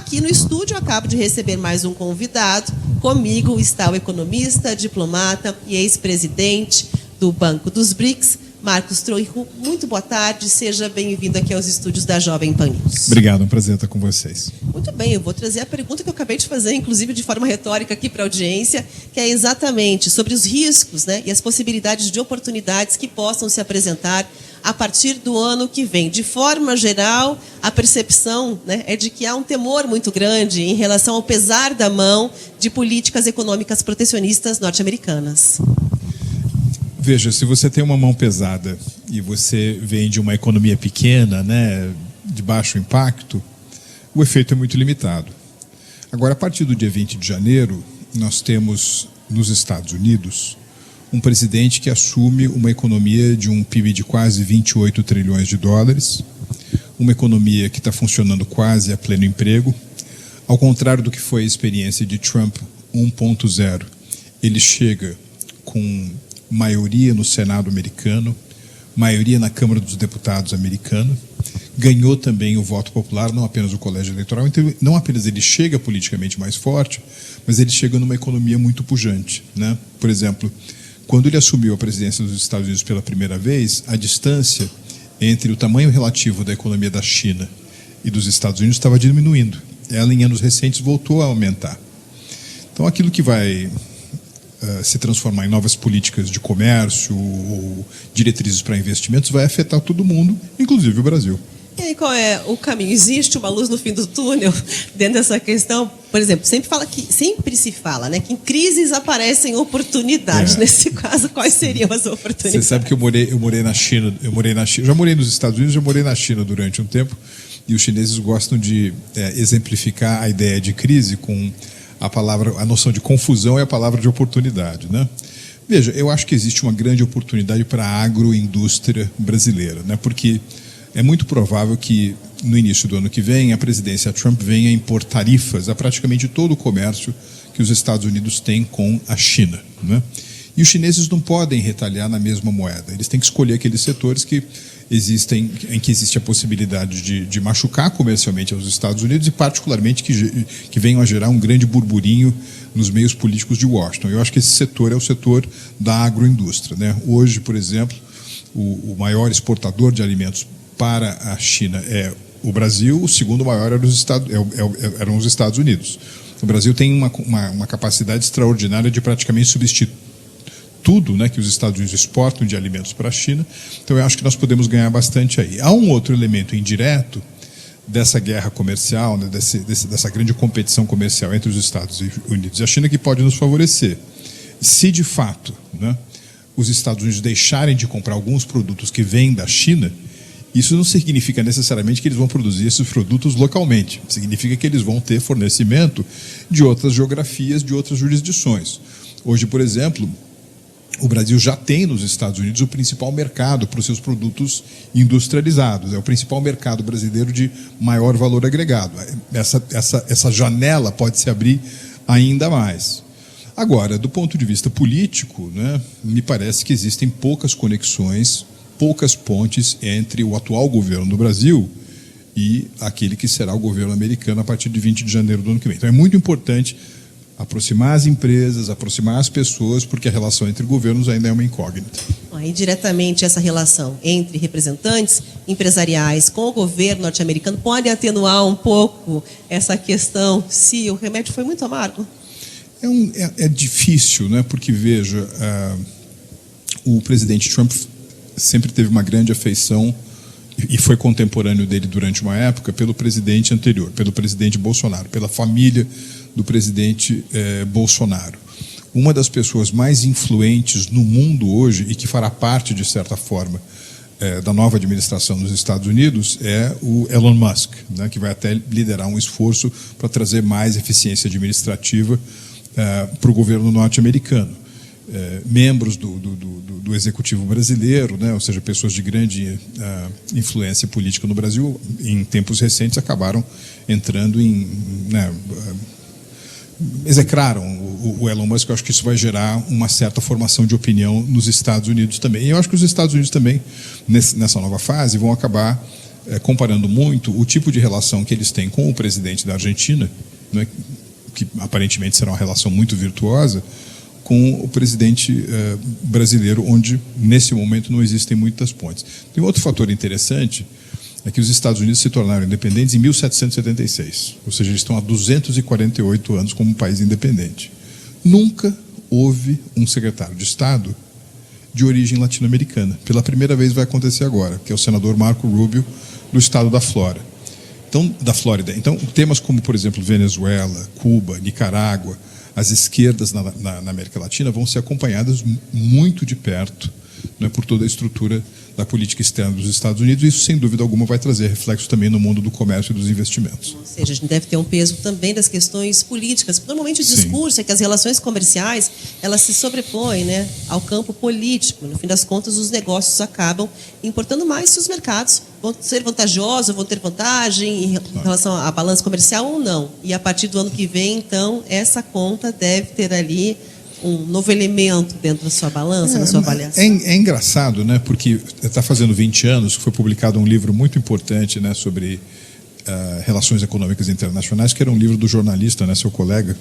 Aqui no estúdio eu acabo de receber mais um convidado. Comigo está o economista, diplomata e ex-presidente do Banco dos BRICS, Marcos Troijo. Muito boa tarde, seja bem-vindo aqui aos estúdios da Jovem Pan News. Obrigado, é um prazer estar com vocês. Muito bem, eu vou trazer a pergunta que eu acabei de fazer, inclusive de forma retórica aqui para a audiência, que é exatamente sobre os riscos, né, e as possibilidades de oportunidades que possam se apresentar a partir do ano que vem. De forma geral, a percepção, né, é de que há um temor muito grande em relação ao pesar da mão de políticas econômicas protecionistas norte-americanas. Veja, se você tem uma mão pesada e você vem de uma economia pequena, né, de baixo impacto, o efeito é muito limitado. Agora, a partir do dia 20 de janeiro, nós temos nos Estados Unidos um presidente que assume uma economia de um PIB de quase 28 trilhões de dólares, uma economia que está funcionando quase a pleno emprego. Ao contrário do que foi a experiência de Trump 1.0, ele chega com maioria no Senado americano, maioria na Câmara dos Deputados americana, ganhou também o voto popular, não apenas o colégio eleitoral. Então, não apenas ele chega politicamente mais forte, mas ele chega numa economia muito pujante, né? Por exemplo, quando ele assumiu a presidência dos Estados Unidos pela primeira vez, a distância entre o tamanho relativo da economia da China e dos Estados Unidos estava diminuindo. Ela, em anos recentes, voltou a aumentar. Então, aquilo que vai se transformar em novas políticas de comércio ou diretrizes para investimentos vai afetar todo mundo, inclusive o Brasil. E aí, qual é o caminho? Existe uma luz no fim do túnel dentro dessa questão? Por exemplo, sempre se fala, né, que em crises aparecem oportunidades. Nesse caso, quais seriam as oportunidades? Você sabe que eu morei na China, já morei nos Estados Unidos, já morei na China durante um tempo, e os chineses gostam de exemplificar a ideia de crise com a noção de confusão e a palavra de oportunidade, né? Veja, eu acho que existe uma grande oportunidade para a agroindústria brasileira, né? Porque é muito provável que no início do ano que vem a presidência Trump venha impor tarifas a praticamente todo o comércio que os Estados Unidos têm com a China, né? E os chineses não podem retalhar na mesma moeda. Eles têm que escolher aqueles setores em que existe a possibilidade de machucar comercialmente aos Estados Unidos e, particularmente, que venham a gerar um grande burburinho nos meios políticos de Washington. Eu acho que esse setor é o setor da agroindústria, né? Hoje, por exemplo, o maior exportador de alimentos para a China é o Brasil, o segundo maior eram os Estados Unidos. O Brasil tem uma capacidade extraordinária de praticamente substituir tudo, né, que os Estados Unidos exportam de alimentos para a China. Então, eu acho que nós podemos ganhar bastante aí. Há um outro elemento indireto dessa guerra comercial, né, dessa grande competição comercial entre os Estados Unidos e a China, que pode nos favorecer. Se, de fato, né, os Estados Unidos deixarem de comprar alguns produtos que vêm da China, isso não significa necessariamente que eles vão produzir esses produtos localmente. Significa que eles vão ter fornecimento de outras geografias, de outras jurisdições. Hoje, por exemplo, o Brasil já tem nos Estados Unidos o principal mercado para os seus produtos industrializados. É o principal mercado brasileiro de maior valor agregado. Essa janela pode se abrir ainda mais. Agora, do ponto de vista político, né, me parece que existem poucas conexões, poucas pontes entre o atual governo do Brasil e aquele que será o governo americano a partir de 20 de janeiro do ano que vem. Então, é muito importante aproximar as empresas, aproximar as pessoas, porque a relação entre governos ainda é uma incógnita. E diretamente essa relação entre representantes empresariais com o governo norte-americano pode atenuar um pouco essa questão se o remédio foi muito amargo? É difícil, né? Porque, veja, o presidente Trump sempre teve uma grande afeição e foi contemporâneo dele durante uma época pelo presidente anterior, pelo presidente Bolsonaro, pela família do presidente Bolsonaro. Uma das pessoas mais influentes no mundo hoje e que fará parte, de certa forma, da nova administração nos Estados Unidos é o Elon Musk, né, que vai até liderar um esforço para trazer mais eficiência administrativa para o governo norte-americano. Membros do executivo brasileiro, né, ou seja, pessoas de grande influência política no Brasil, em tempos recentes acabaram entrando execraram o Elon Musk. Eu acho que isso vai gerar uma certa formação de opinião nos Estados Unidos também. E eu acho que os Estados Unidos também, nessa nova fase, vão acabar comparando muito o tipo de relação que eles têm com o presidente da Argentina, né, que aparentemente será uma relação muito virtuosa, com o presidente brasileiro, onde nesse momento não existem muitas pontes. Tem outro fator interessante, é que os Estados Unidos se tornaram independentes em 1776, ou seja, eles estão há 248 anos como um país independente. Nunca houve um secretário de Estado de origem latino-americana. Pela primeira vez vai acontecer agora, que é o senador Marco Rubio, do estado da Flórida. Então, temas como, por exemplo, Venezuela, Cuba, Nicarágua, as esquerdas na América Latina vão ser acompanhadas muito de perto, né, por toda a estrutura da política externa dos Estados Unidos, e isso, sem dúvida alguma, vai trazer reflexo também no mundo do comércio e dos investimentos. Ou seja, a gente deve ter um peso também das questões políticas. Normalmente o discurso é que as relações comerciais, elas se sobrepõem, né, ao campo político. No fim das contas, os negócios acabam importando mais se os mercados vão ser vantajosos, vão ter vantagem em relação à balança comercial ou não. E a partir do ano que vem, então, essa conta deve ter ali um novo elemento dentro da sua balança, na sua avaliação. É engraçado, né? Porque está fazendo 20 anos que foi publicado um livro muito importante, né, sobre relações econômicas internacionais, que era um livro do jornalista, né, seu colega,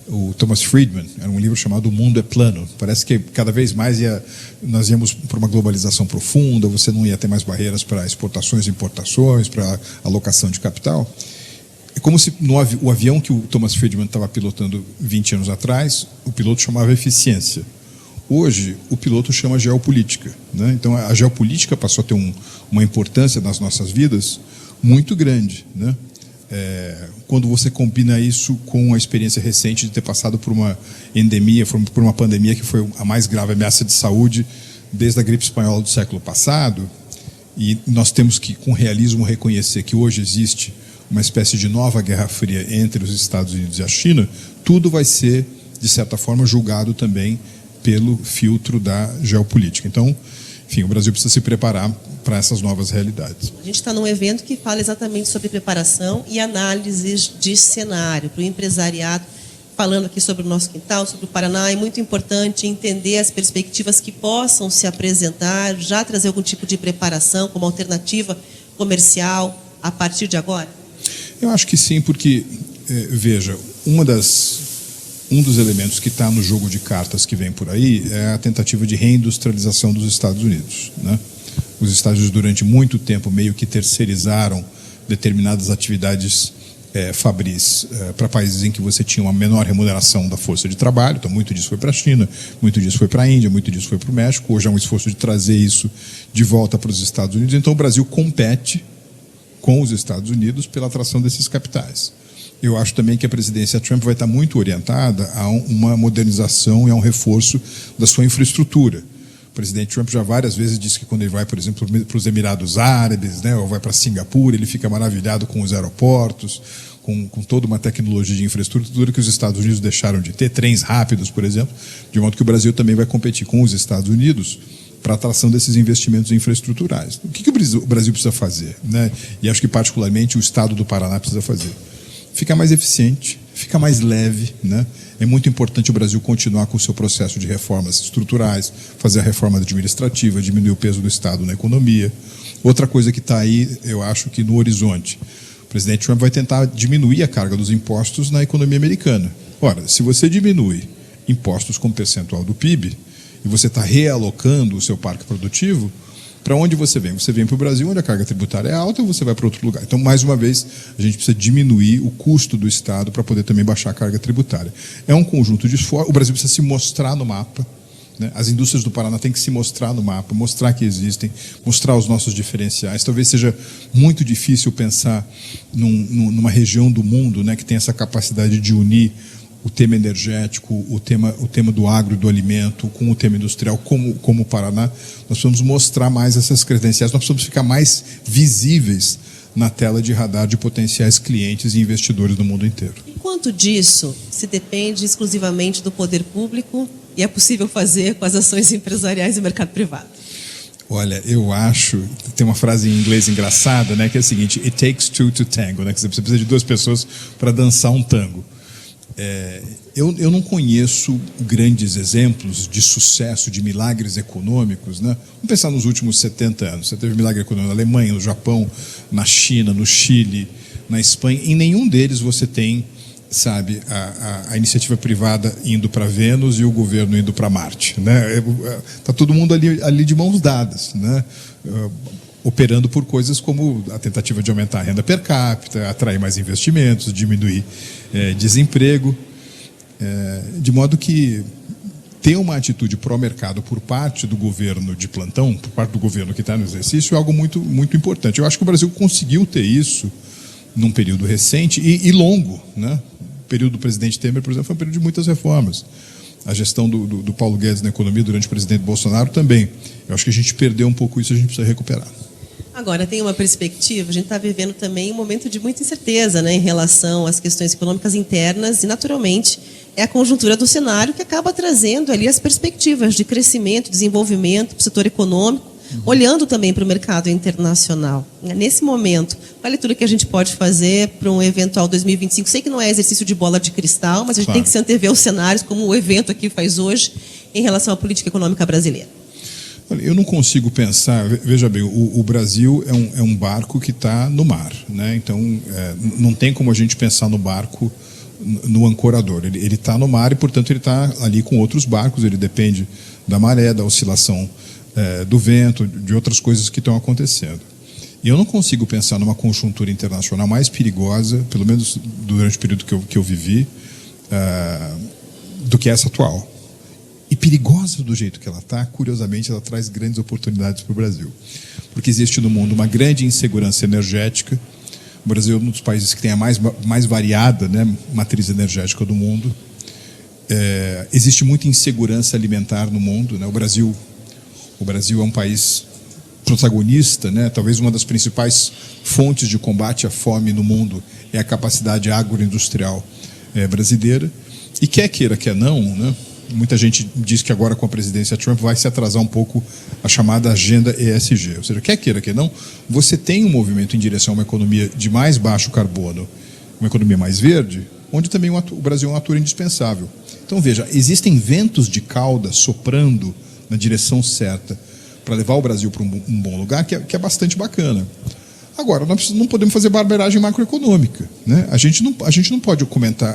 o Thomas Friedman. Era um livro chamado O Mundo é Plano. Parece que cada vez mais nós íamos para uma globalização profunda, você não ia ter mais barreiras para exportações e importações, para alocação de capital. É como se o avião que o Thomas Friedman estava pilotando 20 anos atrás, o piloto chamava eficiência. Hoje, o piloto chama geopolítica, né? Então, a geopolítica passou a ter uma importância nas nossas vidas muito grande, né? Quando você combina isso com a experiência recente de ter passado por uma endemia, por uma pandemia que foi a mais grave ameaça de saúde desde a gripe espanhola do século passado, e nós temos que, com realismo, reconhecer que hoje existe uma espécie de nova guerra fria entre os Estados Unidos e a China, tudo vai ser, de certa forma, julgado também pelo filtro da geopolítica. Então, enfim, o Brasil precisa se preparar para essas novas realidades. A gente está num evento que fala exatamente sobre preparação e análises de cenário para o empresariado, falando aqui sobre o nosso quintal, sobre o Paraná. É muito importante entender as perspectivas que possam se apresentar, já trazer algum tipo de preparação como alternativa comercial a partir de agora? Eu acho que sim, porque, veja, um dos elementos que está no jogo de cartas que vem por aí é a tentativa de reindustrialização dos Estados Unidos, né? Os Estados Unidos, durante muito tempo, meio que terceirizaram determinadas atividades fabris para países em que você tinha uma menor remuneração da força de trabalho. Então, muito disso foi para a China, muito disso foi para a Índia, muito disso foi para o México. Hoje há um esforço de trazer isso de volta para os Estados Unidos. Então, o Brasil compete com os Estados Unidos pela atração desses capitais. Eu acho também que a presidência Trump vai estar muito orientada a uma modernização e a um reforço da sua infraestrutura. O presidente Trump já várias vezes disse que quando ele vai, por exemplo, para os Emirados Árabes, né, ou vai para Singapura, ele fica maravilhado com os aeroportos, com toda uma tecnologia de infraestrutura que os Estados Unidos deixaram de ter, trens rápidos, por exemplo, de modo que o Brasil também vai competir com os Estados Unidos para a atração desses investimentos infraestruturais. O que o Brasil precisa fazer, né? E acho que particularmente o estado do Paraná precisa fazer? Ficar mais eficiente, ficar mais leve, né? É muito importante o Brasil continuar com o seu processo de reformas estruturais, fazer a reforma administrativa, diminuir o peso do Estado na economia. Outra coisa que está aí, eu acho que no horizonte, o presidente Trump vai tentar diminuir a carga dos impostos na economia americana. Ora, se você diminui impostos como percentual do PIB, e você está realocando o seu parque produtivo, para onde você vem? Você vem para o Brasil, onde a carga tributária é alta, ou você vai para outro lugar? Então, mais uma vez, a gente precisa diminuir o custo do Estado para poder também baixar a carga tributária. É um conjunto de esforços. O Brasil precisa se mostrar no mapa, né? As indústrias do Paraná têm que se mostrar no mapa, mostrar que existem, mostrar os nossos diferenciais. Talvez seja muito difícil pensar numa região do mundo, né, que tem essa capacidade de unir o tema energético, o tema do agro e do alimento, com o tema industrial, como o Paraná. Nós precisamos mostrar mais essas credenciais, nós precisamos ficar mais visíveis na tela de radar de potenciais clientes e investidores do mundo inteiro. E quanto disso se depende exclusivamente do poder público e é possível fazer com as ações empresariais e mercado privado? Olha, eu acho, tem uma frase em inglês engraçada, né, que é a seguinte: it takes two to tango, né, que você precisa de duas pessoas para dançar um tango. Eu não conheço grandes exemplos de sucesso, de milagres econômicos, né? Vamos pensar nos últimos 70 anos. Você teve milagre econômico na Alemanha, no Japão, na China, no Chile, na Espanha. Em nenhum deles você tem, sabe, a iniciativa privada indo para Vênus e o governo indo para Marte, né? Tá todo mundo ali de mãos dadas, né? Operando por coisas como a tentativa de aumentar a renda per capita, atrair mais investimentos, diminuir desemprego, de modo que ter uma atitude pró-mercado por parte do governo de plantão, por parte do governo que está no exercício, é algo muito, muito importante. Eu acho que o Brasil conseguiu ter isso num período recente e longo, né? O período do presidente Temer, por exemplo, foi um período de muitas reformas. A gestão do Paulo Guedes na economia durante o presidente Bolsonaro também. Eu acho que a gente perdeu um pouco isso, a gente precisa recuperar. Agora, tem uma perspectiva, a gente está vivendo também um momento de muita incerteza, né, em relação às questões econômicas internas e, naturalmente, é a conjuntura do cenário que acaba trazendo ali as perspectivas de crescimento, desenvolvimento para o setor econômico, olhando também para o mercado internacional. Nesse momento, qual a leitura que a gente pode fazer para um eventual 2025? Sei que não é exercício de bola de cristal, mas a gente tem que se antever os cenários, como o evento aqui faz hoje, em relação à política econômica brasileira. Eu não consigo pensar, veja bem, o Brasil é um barco que está no mar, né? Então não tem como a gente pensar no barco no ancorador. Ele está no mar e, portanto, ele está ali com outros barcos, ele depende da maré, da oscilação do vento, de outras coisas que estão acontecendo. E eu não consigo pensar numa conjuntura internacional mais perigosa, pelo menos durante o período que eu vivi, do que essa atual. E perigosa do jeito que ela está, curiosamente, ela traz grandes oportunidades para o Brasil. Porque existe no mundo uma grande insegurança energética. O Brasil é um dos países que tem a mais variada, né, matriz energética do mundo. Existe muita insegurança alimentar no mundo, né? O Brasil é um país protagonista, né? Talvez uma das principais fontes de combate à fome no mundo é a capacidade agroindustrial brasileira. E quer queira, quer não, né? Muita gente diz que agora com a presidência Trump vai se atrasar um pouco a chamada agenda ESG. Ou seja, quer queira, quer não, você tem um movimento em direção a uma economia de mais baixo carbono, uma economia mais verde, onde também o Brasil é um ator indispensável. Então, veja, existem ventos de cauda soprando na direção certa para levar o Brasil para um bom lugar, que é bastante bacana. Agora, nós não podemos fazer barbeiragem macroeconômica, né? A gente não pode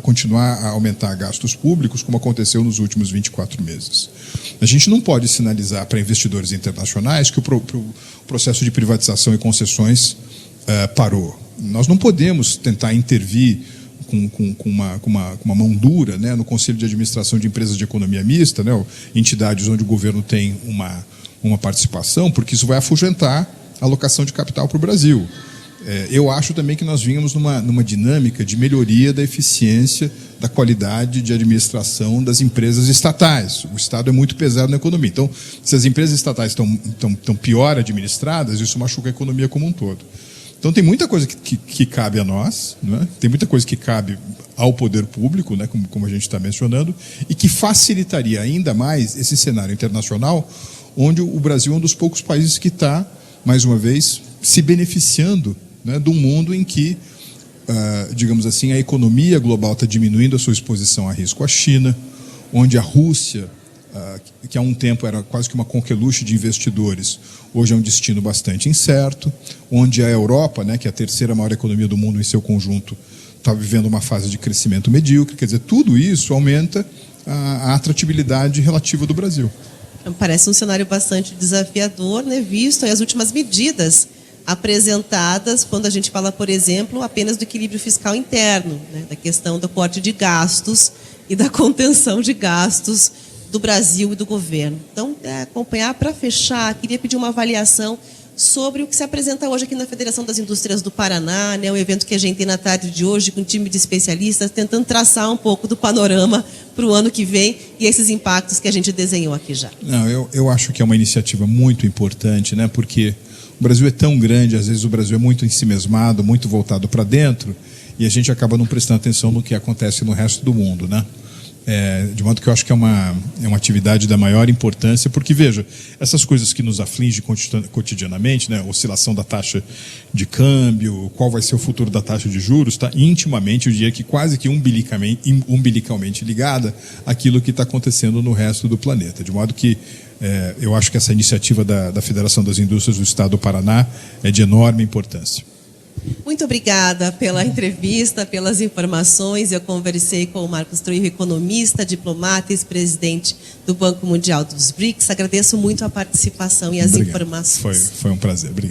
continuar a aumentar gastos públicos como aconteceu nos últimos 24 meses. A gente não pode sinalizar para investidores internacionais que o processo de privatização e concessões parou. Nós não podemos tentar intervir com uma mão dura, né, no Conselho de Administração de Empresas de Economia Mista, né, entidades onde o governo tem uma participação, porque isso vai afugentar a alocação de capital para o Brasil. Eu acho também que nós vínhamos numa dinâmica de melhoria da eficiência, da qualidade de administração das empresas estatais. O Estado é muito pesado na economia. Então, se as empresas estatais estão pior administradas, isso machuca a economia como um todo. Então, tem muita coisa que cabe a nós, né? Tem muita coisa que cabe ao poder público, né? Como a gente está mencionando, e que facilitaria ainda mais esse cenário internacional, onde o Brasil é um dos poucos países que está, mais uma vez, se beneficiando, né, de um mundo em que, digamos assim, a economia global está diminuindo a sua exposição a risco à China, onde a Rússia, que há um tempo era quase que uma coqueluche de investidores, hoje é um destino bastante incerto, onde a Europa, né, que é a terceira maior economia do mundo em seu conjunto, está vivendo uma fase de crescimento medíocre. Quer dizer, tudo isso aumenta a atratividade relativa do Brasil. Parece um cenário bastante desafiador, né, visto as últimas medidas apresentadas quando a gente fala, por exemplo, apenas do equilíbrio fiscal interno, né, da questão do corte de gastos e da contenção de gastos do Brasil e do governo. Então, acompanhar para fechar, queria pedir uma avaliação sobre o que se apresenta hoje aqui na Federação das Indústrias do Paraná, né, um evento que a gente tem na tarde de hoje com um time de especialistas tentando traçar um pouco do panorama para o ano que vem e esses impactos que a gente desenhou aqui já. Não, eu acho que é uma iniciativa muito importante, né, porque o Brasil é tão grande, às vezes o Brasil é muito ensimesmado, muito voltado para dentro, e a gente acaba não prestando atenção no que acontece no resto do mundo, né? de modo que eu acho que é uma atividade da maior importância, porque, veja, essas coisas que nos afligem cotidianamente, né, oscilação da taxa de câmbio, qual vai ser o futuro da taxa de juros, está intimamente, eu diria que quase que umbilicalmente ligada àquilo que está acontecendo no resto do planeta. De modo que eu acho que essa iniciativa da Federação das Indústrias do Estado do Paraná é de enorme importância. Muito obrigada pela entrevista, pelas informações. Eu conversei com o Marcos Trujillo, economista, diplomata e ex-presidente do Banco Mundial dos BRICS. Agradeço muito a participação e as informações. Foi um prazer. Obrigado.